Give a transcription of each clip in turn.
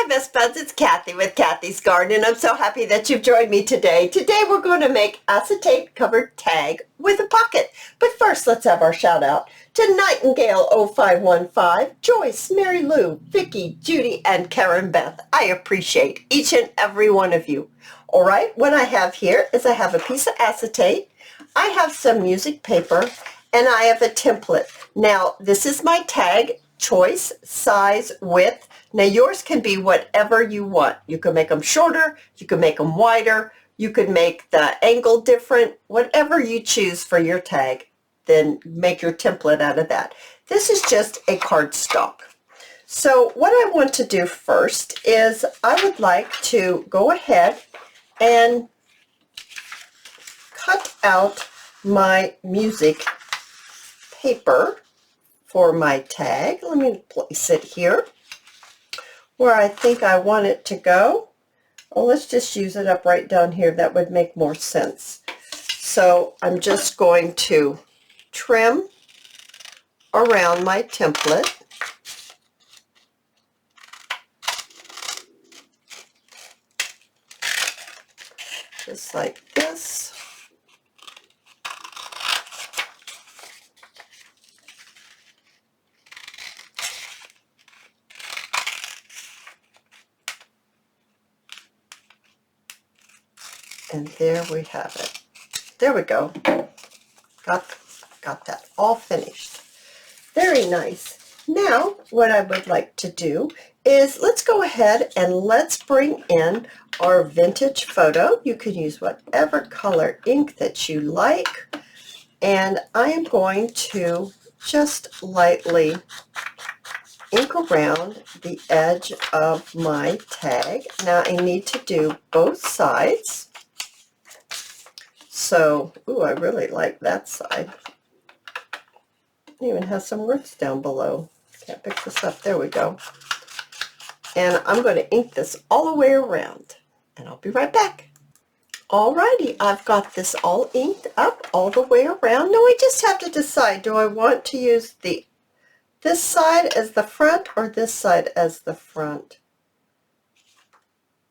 Hi Best Buds, it's Cathy with Cathy's Garden, and I'm so happy that you've joined me today. Today we're going to make acetate covered tag with a pocket. But first let's have our shout out to Nightingale 0515, Joyce, Mary Lou, Vicky, Judy, and Karen Beth. I appreciate each and every one of you. Alright, what I have here is I have a piece of acetate, I have some music paper, and I have a template. Now this is my tag choice, size, width. Now yours can be whatever you want. You can make them shorter, you can make them wider, you could make the angle different, whatever you choose for your tag, then make your template out of that. This is just a cardstock. So what I want to do first is I would like to go ahead and cut out my music paper for my tag. Let me place it here where I think I want it to go. Well, let's just use it up right down here. That would make more sense. So I'm just going to trim around my template. Just like this. And there we have it. There we go. Got that all finished. Very nice. Now, what I would like to do is let's go ahead and let's bring in our vintage photo. You can use whatever color ink that you like. And I am going to just lightly ink around the edge of my tag. Now I need to do both sides. So, ooh, I really like that side. It even has some words down below. Can't pick this up. There we go. And I'm going to ink this all the way around. And I'll be right back. Alrighty, I've got this all inked up all the way around. Now I just have to decide, do I want to use this side as the front or this side as the front?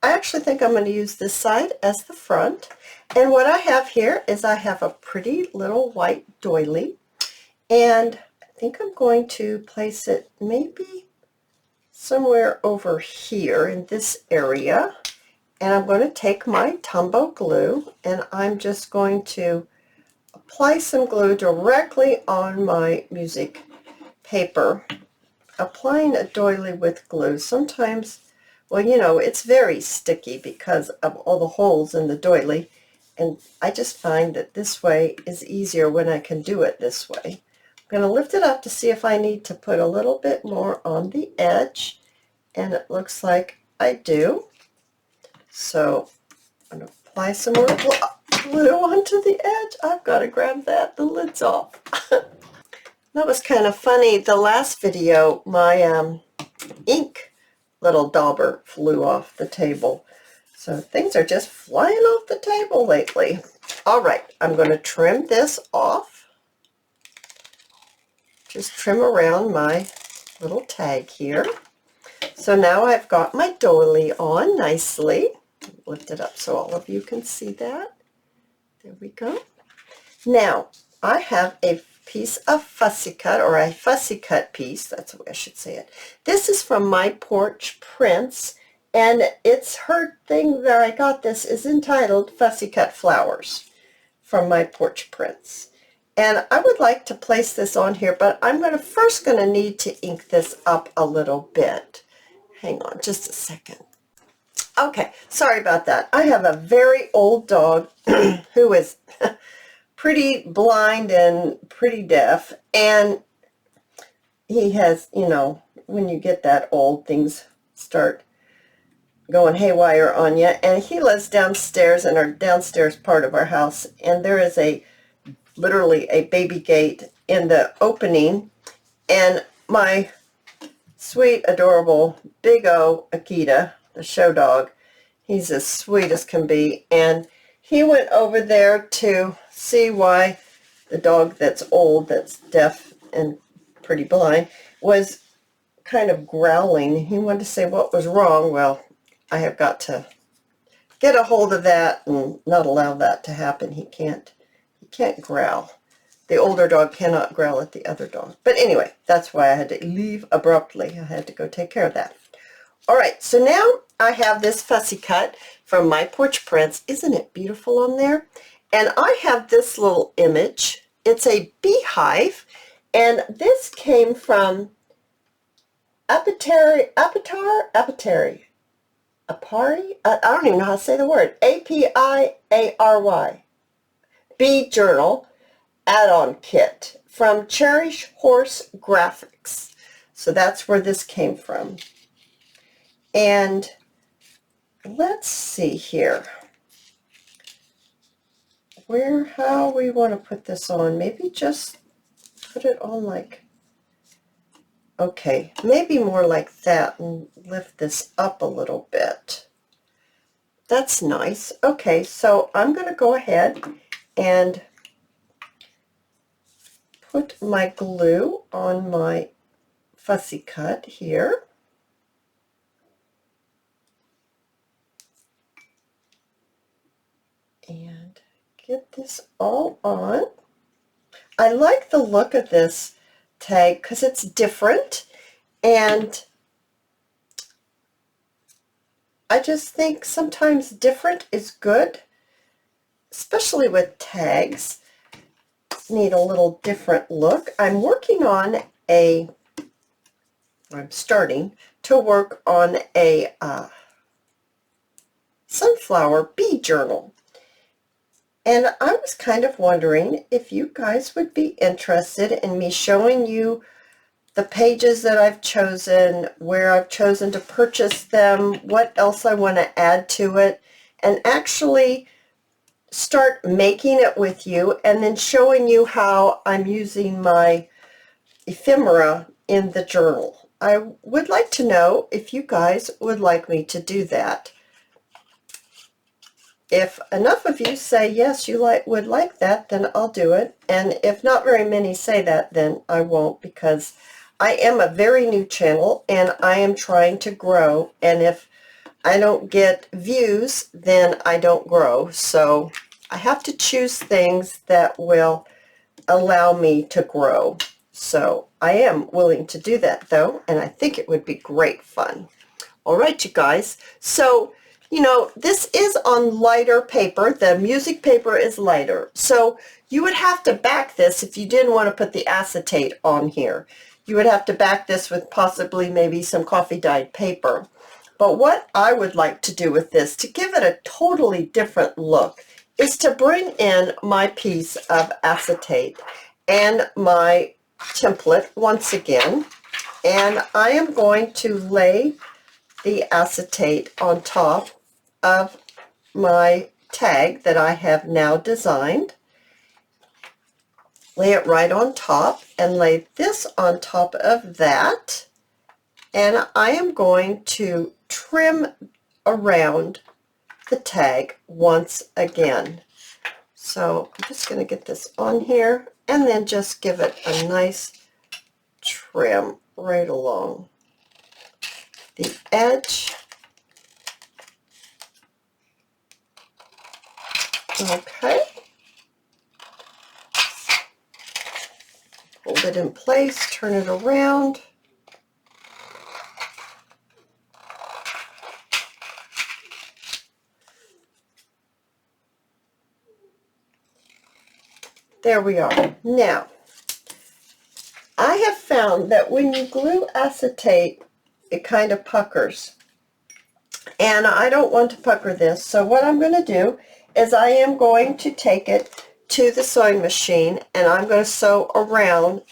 I actually think I'm going to use this side as the front. And what I have here is I have a pretty little white doily. And I think I'm going to place it maybe somewhere over here in this area. And I'm going to take my Tombow glue and I'm just going to apply some glue directly on my music paper. Applying a doily with glue sometimes, well, you know, it's very sticky because of all the holes in the doily, and I just find that this way is easier when I can do it this way. I'm going to lift it up to see if I need to put a little bit more on the edge, and it looks like I do. So I'm going to apply some more glue onto the edge. I've got to grab that, the lid's off. That was kind of funny. The last video, my ink little dauber flew off the table. So things are just flying off the table lately. All right, I'm going to trim this off. Just trim around my little tag here. So now I've got my doily on nicely. Lift it up so all of you can see that. There we go. Now I have a piece of fussy cut, or a fussy cut piece, that's the way I should say it. This is from My Porch Prints, and it's her thing that I got. This is entitled Fussy Cut Flowers from My Porch Prints. And I would like to place this on here, but I'm first going to need to ink this up a little bit. Hang on just a second. Okay, sorry about that. I have a very old dog who is pretty blind and pretty deaf, and he has, you know, when you get that old, things start going haywire on you. And he lives downstairs in our downstairs part of our house, and there is literally a baby gate in the opening, and my sweet, adorable, big O Akita, the show dog, he's as sweet as can be, and he went over there to see why the dog that's old, that's deaf and pretty blind, was kind of growling. He wanted to say what was wrong. Well, I have got to get a hold of that and not allow that to happen. He can't growl. The older dog cannot growl at the other dog. But anyway, that's why I had to leave abruptly. I had to go take care of that. All right, so now I have this fussy cut from My Porch Prints. Isn't it beautiful on there? And I have this little image. It's a beehive, and this came from Apatary. I don't even know how to say the word. Apary. Bee Journal add-on kit from Cherish Horse Graphics. So that's where this came from. And let's see here how we want to put this on. Maybe just put it on like, okay, maybe more like that, and lift this up a little bit. That's nice. Okay, so I'm going to go ahead and put my glue on my fussy cut here. And get this all on. I like the look of this tag because it's different, and I just think sometimes different is good, especially with tags. Need a little different look. I'm starting to work on a sunflower bee journal. And I was kind of wondering if you guys would be interested in me showing you the pages that I've chosen, where I've chosen to purchase them, what else I want to add to it, and actually start making it with you, and then showing you how I'm using my ephemera in the journal. I would like to know if you guys would like me to do that. If enough of you say yes, you would like that, then I'll do it. And if not very many say that, then I won't, because I am a very new channel and I am trying to grow. And if I don't get views, then I don't grow. So I have to choose things that will allow me to grow. So I am willing to do that though, and I think it would be great fun. All right, you guys. So you know, this is on lighter paper. The music paper is lighter. So you would have to back this if you didn't want to put the acetate on here. You would have to back this with possibly maybe some coffee dyed paper. But what I would like to do with this, to give it a totally different look, is to bring in my piece of acetate and my template once again. And I am going to lay the acetate on top of my tag that I have now designed. Lay it right on top and lay this on top of that. And I am going to trim around the tag once again. So I'm just going to get this on here and then just give it a nice trim right along the edge. Okay. Hold it in place, turn it around. There we are. Now, I have found that when you glue acetate, it kind of puckers. And I don't want to pucker this, so what I'm going to do is I am going to take it to the sewing machine and I'm going to sew around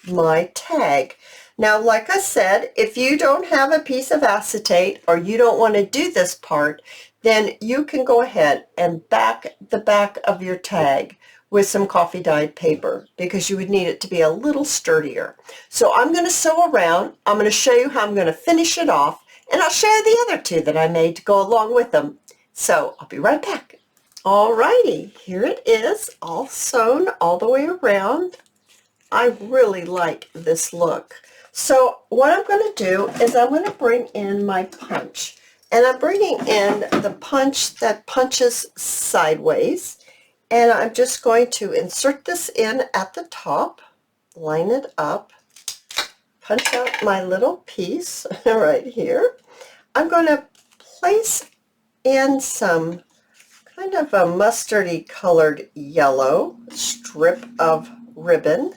my tag. Now, like I said, if you don't have a piece of acetate or you don't want to do this part, then you can go ahead and back the back of your tag with some coffee dyed paper, because you would need it to be a little sturdier. So I'm going to sew around. I'm going to show you how I'm going to finish it off, and I'll show you the other two that I made to go along with them. So I'll be right back. Alrighty, here it is, all sewn all the way around. I really like this look. So what I'm going to do is I'm going to bring in my punch. And I'm bringing in the punch that punches sideways. And I'm just going to insert this in at the top, line it up, punch out my little piece right here. I'm going to place in some kind of a mustardy colored yellow strip of ribbon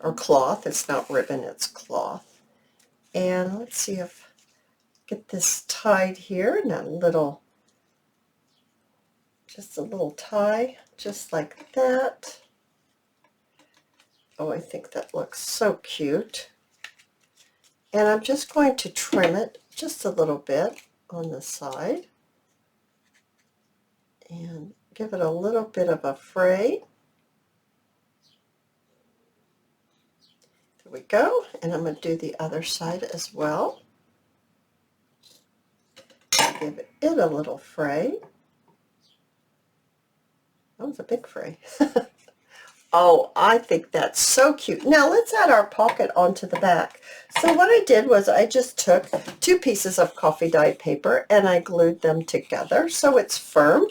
or cloth. It's not ribbon, it's cloth. And let's see if I get this tied here in a little, just a little tie, just like that. Oh, I think that looks so cute. And I'm just going to trim it just a little bit on the side and give it a little bit of a fray. There we go. And I'm going to do the other side as well. Give it a little fray. That was a big fray. Oh, I think that's so cute. Now let's add our pocket onto the back. So what I did was I just took 2 pieces of coffee dyed paper and I glued them together so it's firm.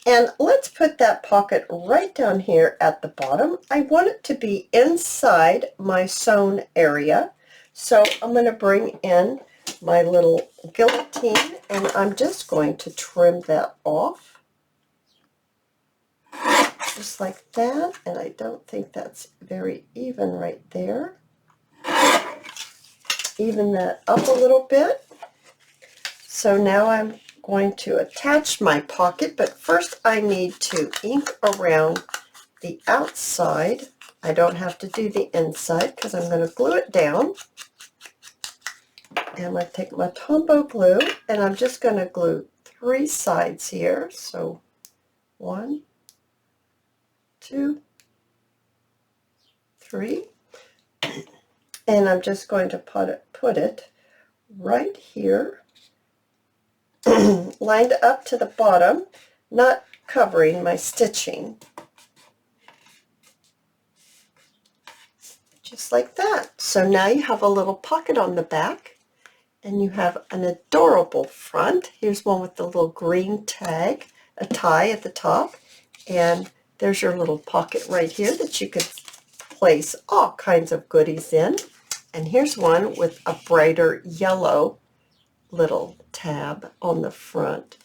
And let's put that pocket right down here at the bottom. I want it to be inside my sewn area. So I'm going to bring in my little guillotine and I'm just going to trim that off. Just like that, and I don't think that's very even right there. Even that up a little bit. So now I'm going to attach my pocket, but first I need to ink around the outside. I don't have to do the inside because I'm going to glue it down. And I'm going to take my Tombow glue, and I'm just going to glue 3 sides here. So 1, 2, 3, and I'm just going to put it right here, lined up to the bottom, not covering my stitching. Just like that. So now you have a little pocket on the back, and you have an adorable front. Here's one with the little green tag, a tie at the top, and there's your little pocket right here that you could place all kinds of goodies in. And here's one with a brighter yellow little tab on the front.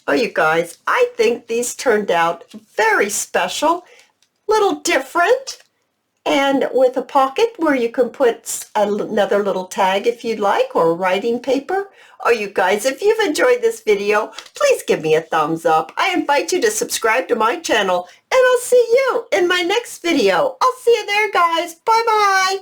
Oh, you guys, I think these turned out very special, little different, and with a pocket where you can put another little tag if you'd like, or writing paper. Oh, you guys, if you've enjoyed this video, please give me a thumbs up. I invite you to subscribe to my channel, and I'll see you in my next video. I'll see you there, guys. Bye-bye.